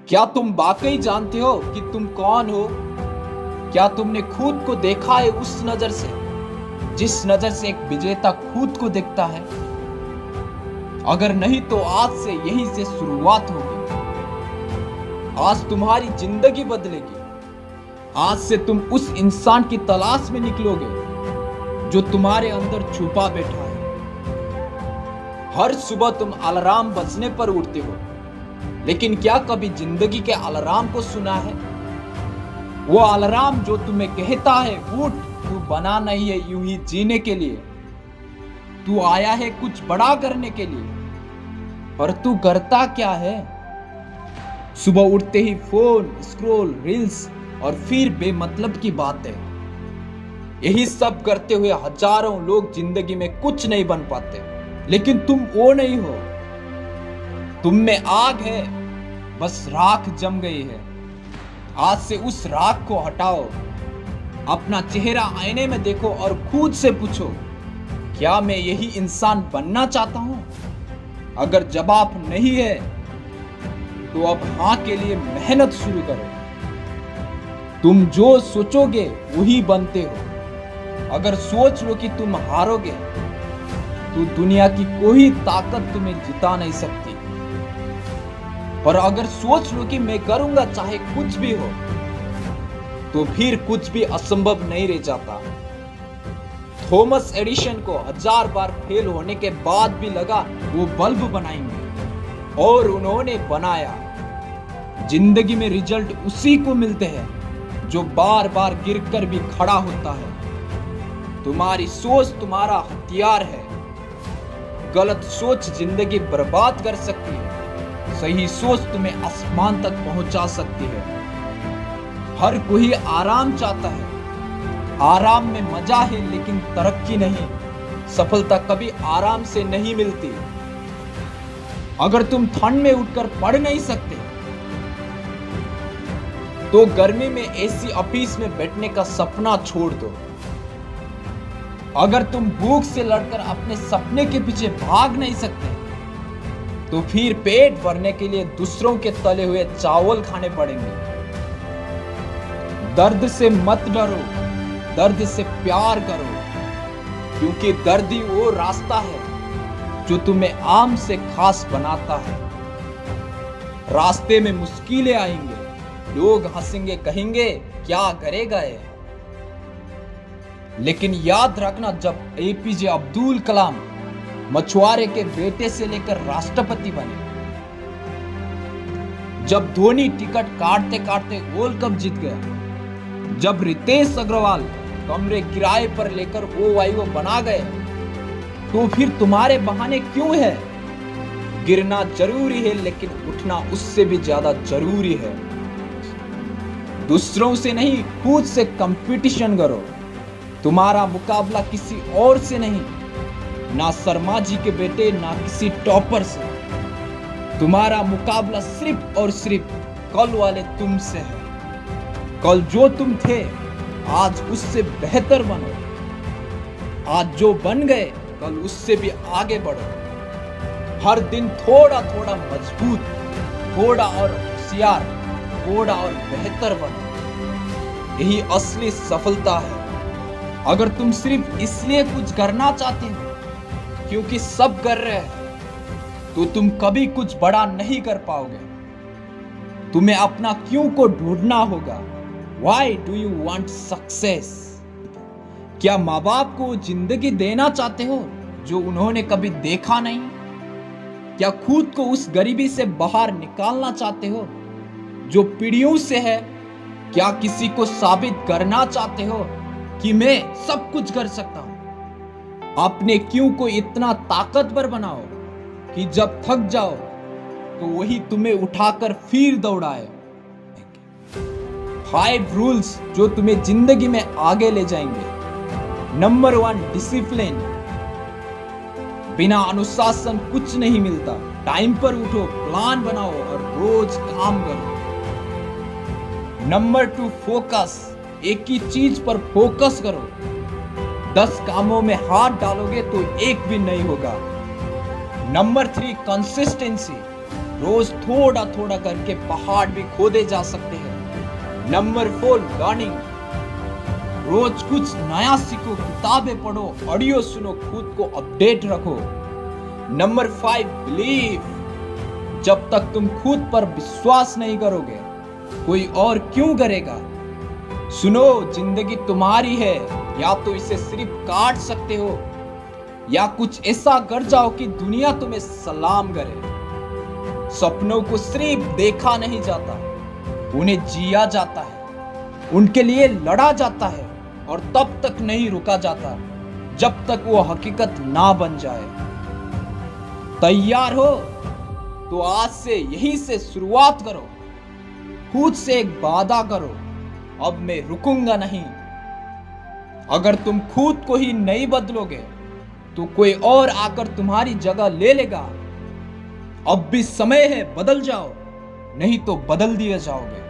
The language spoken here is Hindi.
क्या तुम वाकई जानते हो कि तुम कौन हो? क्या तुमने खुद को देखा है उस नजर से, जिस नजर से एक विजेता खुद को देखता है? अगर नहीं तो आज से यहीं से शुरुआत होगी। आज तुम्हारी जिंदगी बदलेगी। आज से तुम उस इंसान की तलाश में निकलोगे जो तुम्हारे अंदर छुपा बैठा है। हर सुबह तुम अलार्म बजने पर उठते हो, लेकिन क्या कभी जिंदगी के अलार्म को सुना है? वो अलार्म जो तुम्हें कहता है उठ, तू बना नहीं है यूं ही जीने के लिए, तू आया है कुछ बड़ा करने के लिए। पर तू करता क्या है? सुबह उठते ही फोन, स्क्रॉल, रील्स और फिर बेमतलब की बातें। यही सब करते हुए हजारों लोग जिंदगी में कुछ नहीं बन पाते। लेकिन तुम वो नहीं हो। तुम में आग है, बस राख जम गई है। आज से उस राख को हटाओ। अपना चेहरा आईने में देखो और खुद से पूछो, क्या मैं यही इंसान बनना चाहता हूं? अगर जवाब नहीं है तो अब हाँ के लिए मेहनत शुरू करो। तुम जो सोचोगे वही बनते हो। अगर सोच लो कि तुम हारोगे तो दुनिया की कोई ताकत तुम्हें जिता नहीं सकती। पर अगर सोच लो कि मैं करूंगा चाहे कुछ भी हो, तो फिर कुछ भी असंभव नहीं रह जाता। थॉमस एडिसन को 1000 बार फेल होने के बाद भी लगा वो बल्ब बनाएंगे, और उन्होंने बनाया। जिंदगी में रिजल्ट उसी को मिलते हैं जो बार बार गिरकर भी खड़ा होता है। तुम्हारी सोच तुम्हारा हथियार है। गलत सोच जिंदगी बर्बाद कर सकती है, सही सोच तुम्हें आसमान तक पहुंचा सकती है। हर कोई आराम चाहता है। आराम में मजा है, लेकिन तरक्की नहीं। सफलता कभी आराम से नहीं मिलती। अगर तुम ठंड में उठकर पढ़ नहीं सकते तो गर्मी में एसी ऑफिस में बैठने का सपना छोड़ दो। अगर तुम भूख से लड़कर अपने सपने के पीछे भाग नहीं सकते तो फिर पेट भरने के लिए दूसरों के तले हुए चावल खाने पड़ेंगे। दर्द से मत डरो, दर्द से प्यार करो, क्योंकि दर्द ही वो रास्ता है जो तुम्हें आम से खास बनाता है। रास्ते में मुश्किलें आएंगे, लोग हंसेंगे, कहेंगे क्या करेगा ये। लेकिन याद रखना, जब एपीजे अब्दुल कलाम मछुआरे के बेटे से लेकर राष्ट्रपति बने, जब धोनी टिकट काटते काटते वर्ल्ड कप जीत गया, जब रितेश अग्रवाल कमरे किराए पर लेकर OYO बना गए, तो फिर तुम्हारे बहाने क्यों है? गिरना जरूरी है, लेकिन उठना उससे भी ज्यादा जरूरी है। दूसरों से नहीं, खुद से कंपटीशन करो। तुम्हारा मुकाबला किसी और से नहीं, ना शर्मा जी के बेटे, ना किसी टॉपर से। तुम्हारा मुकाबला सिर्फ और सिर्फ कल वाले तुमसे है। कल जो तुम थे, आज उससे बेहतर बनो। आज जो बन गए, कल उससे भी आगे बढ़ो। हर दिन थोड़ा थोड़ा मजबूत, थोड़ा और होशियार, थोड़ा और बेहतर बनो। यही असली सफलता है। अगर तुम सिर्फ इसलिए कुछ करना चाहते हो क्योंकि सब कर रहे हैं, तो तुम कभी कुछ बड़ा नहीं कर पाओगे। तुम्हें अपना क्यों को ढूंढना होगा। Why do you want success? क्या माँ बाप को जिंदगी देना चाहते हो जो उन्होंने कभी देखा नहीं? क्या खुद को उस गरीबी से बाहर निकालना चाहते हो जो पीढ़ियों से है? क्या किसी को साबित करना चाहते हो कि मैं सब कुछ कर सकता हूं? अपने क्यों को इतना ताकतवर बनाओ कि जब थक जाओ तो वही तुम्हें उठाकर फिर दौड़ाए। 5 रूल्स जो तुम्हें जिंदगी में आगे ले जाएंगे। Number 1, discipline. बिना अनुशासन कुछ नहीं मिलता। टाइम पर उठो, प्लान बनाओ और रोज काम करो। Number 2, focus. एक ही चीज पर फोकस करो। 10 कामों में हाथ डालोगे तो एक भी नहीं होगा। Number 3, consistency. रोज थोड़ा थोड़ा करके पहाड़ भी खोदे जा सकते हैं। नंबर 4 लर्निंग, रोज कुछ नया सीखो, किताबें पढ़ो, ऑडियो सुनो, खुद को अपडेट रखो। नंबर 5 बिलीव, जब तक तुम खुद पर विश्वास नहीं करोगे कोई और क्यों करेगा। सुनो, जिंदगी तुम्हारी है, या तो इसे सिर्फ काट सकते हो या कुछ ऐसा कर जाओ कि दुनिया तुम्हें सलाम करे। सपनों को सिर्फ देखा नहीं जाता, उन्हें जिया जाता है, उनके लिए लड़ा जाता है और तब तक नहीं रुका जाता जब तक वो हकीकत ना बन जाए। तैयार हो तो आज से यहीं से शुरुआत करो। खुद से एक वादा करो, अब मैं रुकूंगा नहीं। अगर तुम खुद को ही नहीं बदलोगे तो कोई और आकर तुम्हारी जगह ले लेगा। अब भी समय है, बदल जाओ, नहीं तो बदल दिए जाओगे।